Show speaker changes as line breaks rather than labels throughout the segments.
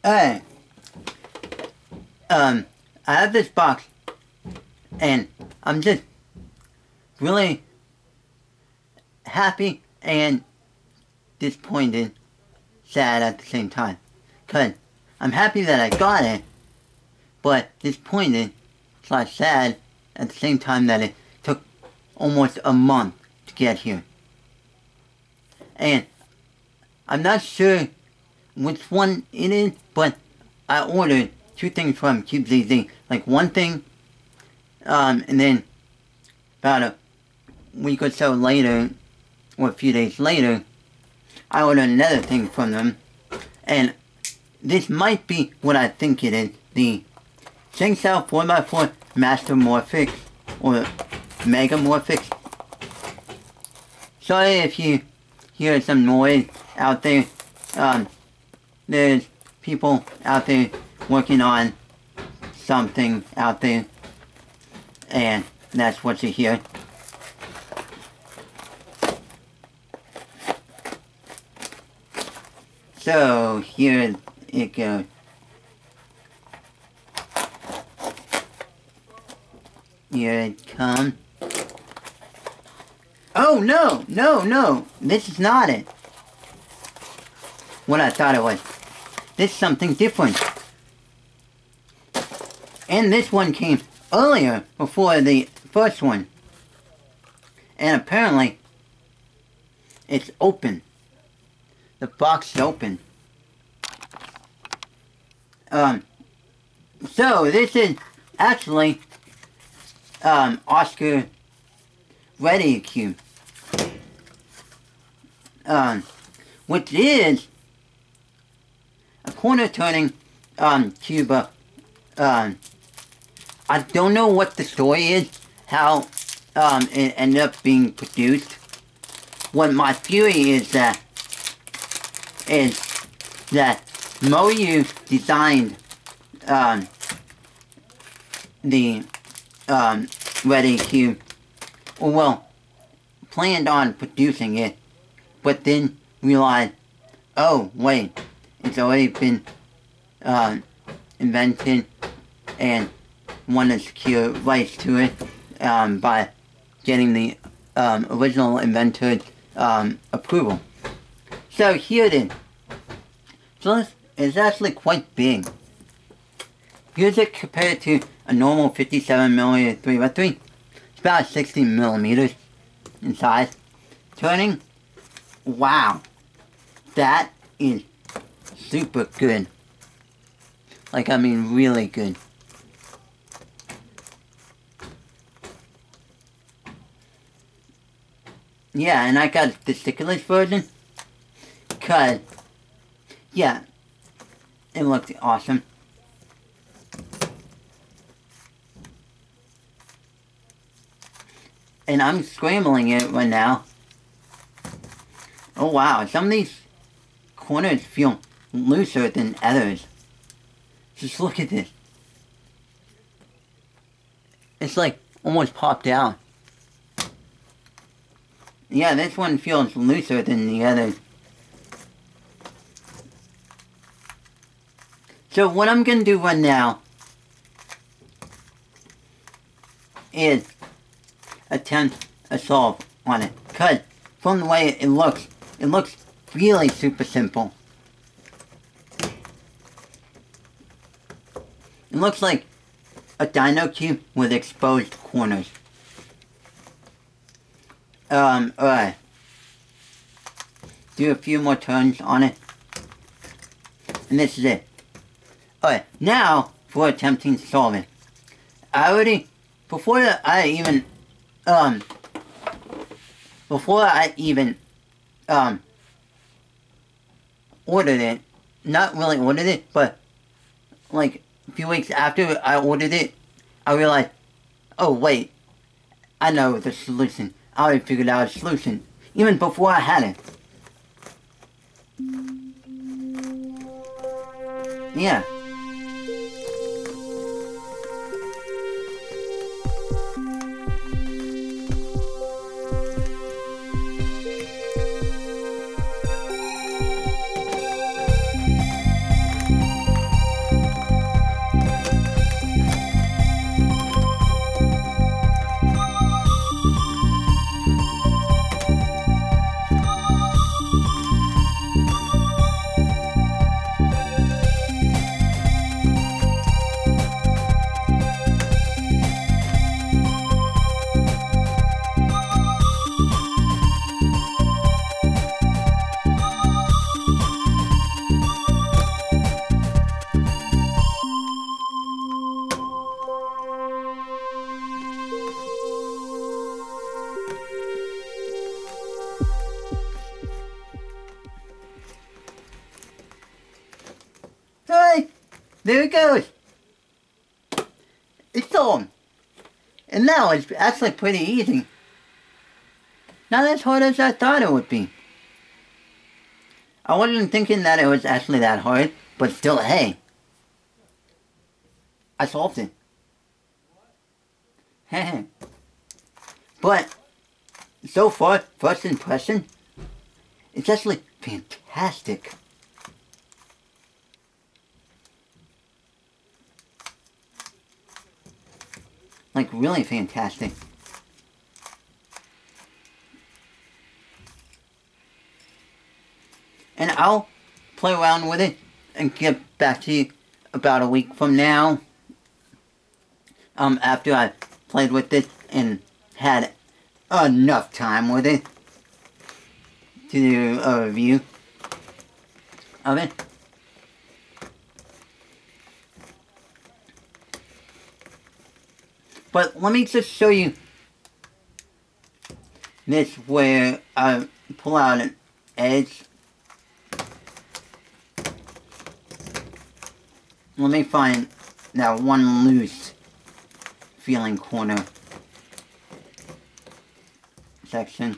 Alright. I have this box, and I'm just really happy and disappointed, sad at the same time. Cause I'm happy that I got it, but disappointed / sad at the same time that it took almost a month to get here. And I'm not sure which one it is, but I ordered 2 things from Cubezz. Like one thing, and then about a week or so later, or a few days later, I ordered another thing from them. And this might be what I think it is. The Chainsaw 4x4 Master Morphix, or Mega Morphix. Sorry if you hear some noise out there. There's people out there working on something out there, and that's what you hear. So here it goes. Here it comes. Oh no, no, no, this is not it. What I thought it was. This is something different. And this one came earlier, before the first one. And apparently, it's open. The box is open. So this is actually, Oscar Redi Cube. Which is a corner turning cube. I don't know what the story is, how it ended up being produced. What my theory is that Moyu designed the Redi Cube, or well, planned on producing it, but then realized, oh wait, it's already been invented, and want to secure rights to it by getting the original inventor's approval. So here it is. So this is actually quite big. Here's it compared to a normal 57mm 3x3. It's about 60 millimeters in size. Turning, wow, that is super good. Like, I mean, really good. Yeah, and I got the stickerless version, cause, yeah, it looks awesome. And I'm scrambling it right now. Oh wow, some of these corners feel looser than others. Just look at this. It's like almost popped out. Yeah, this one feels looser than the others. So what I'm gonna do right now is attempt a solve on it. Cause from the way it looks really super simple. It looks like a dino cube with exposed corners. Alright. Do a few more turns on it. And this is it. Alright, now for attempting to solve it. Before I even ordered it, not really ordered it, but like a few weeks after I ordered it, I realized, oh wait, I know the solution. I already figured out a solution, even before I had it. Yeah. There it goes. It's sold. And now it's actually pretty easy. Not as hard as I thought it would be. I wasn't thinking that it was actually that hard, but still, hey. I solved it. Hey. But, so far, first impression, it's actually fantastic. Like, really fantastic. And I'll play around with it and get back to you about a week from now. After I played with it and had enough time with it to do a review of it. But let me just show you this where I pull out an edge. Let me find that one loose feeling corner section.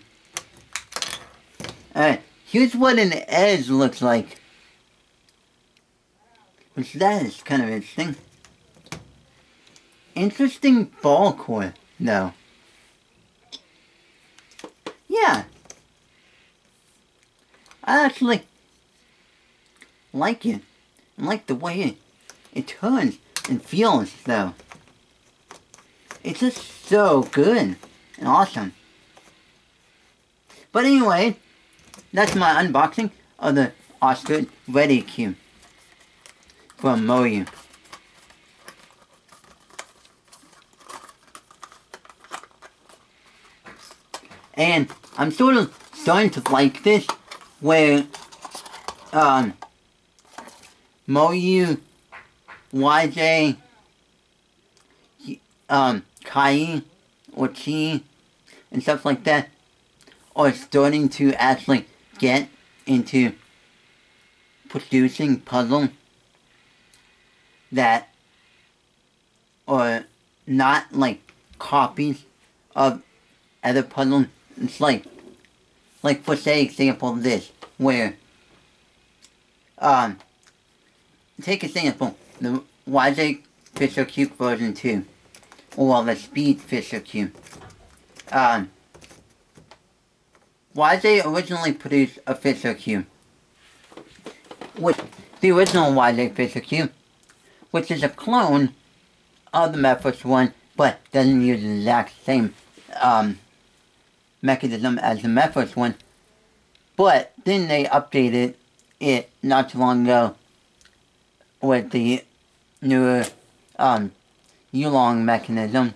Alright, here's what an edge looks like. Which that is kind of interesting. Interesting ball core, though. Yeah. I actually like it. I like the way it turns and feels, though. It's just so good and awesome. But anyway, that's my unboxing of the Oscar Redi Cube from Moyu. And I'm sort of starting to like this, where Moyu, YJ, Kai, or Chi, and stuff like that are starting to actually get into producing puzzles that are not like copies of other puzzles. It's like for say example this, where take example the YJ Fisher Cube version 2, or the Speed Fisher Cube. YJ originally produced a Fisher Cube, which the original YJ Fisher Cube, which is a clone of the Memphis one, but doesn't use the exact same mechanism as the Memphis one. But then they updated it not too long ago with the newer Yulong mechanism,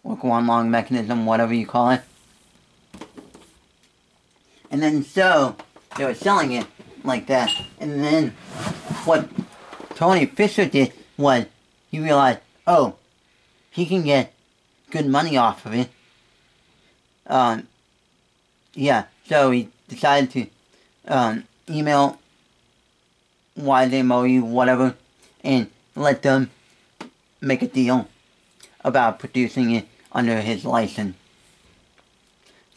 or Guanlong mechanism, whatever you call it. And then so they were selling it like that. And then what Tony Fisher did was he realized, oh, he can get good money off of it. Yeah, so he decided to email YJ Moyu, whatever, and let them make a deal about producing it under his license.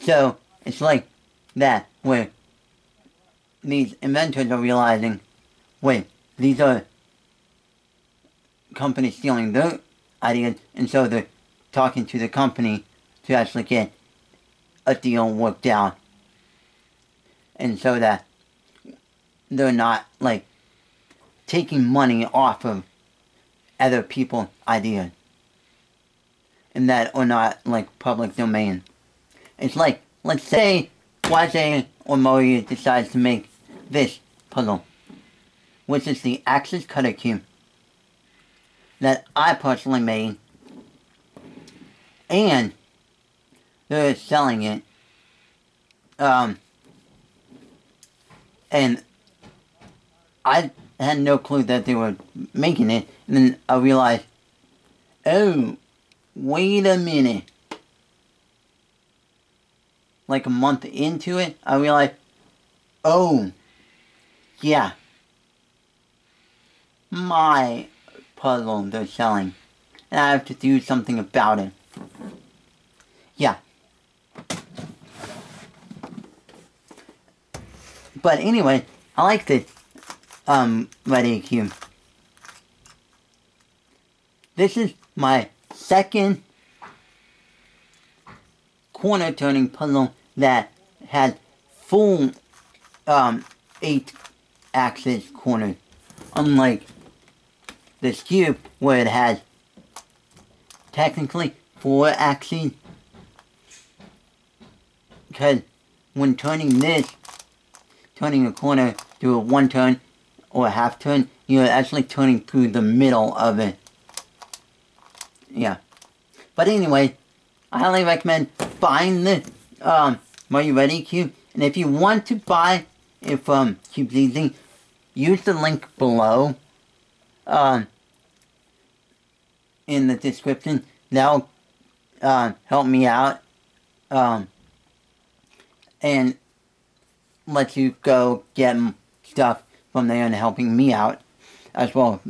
So it's like that, where these inventors are realizing, wait, these are companies stealing their ideas, and so they're talking to the company to actually get a deal worked out. And so that they're not, like, taking money off of other people's ideas. And that are not, like, public domain. It's like, let's say YJ or Moyu decides to make this puzzle, which is the Axis Cutter Cube that I personally made, and they're selling it, and I had no clue that they were making it, and then I realized, oh, wait a minute. Like a month into it, I realized, oh, yeah. my puzzle they're selling. And I have to do something about it. Yeah. But anyway, I like this redi cube. This is my second corner turning puzzle that has full 8-axis corners. Unlike this cube where it has technically 4 axes. Because when turning this, turning a corner through a 1 turn or a half turn, you're actually turning through the middle of it. Yeah. But anyway, I highly recommend buying this redi cube. And if you want to buy it from Cubezz, use the link below in the description. That'll help me out and let you go get stuff from there and helping me out as well.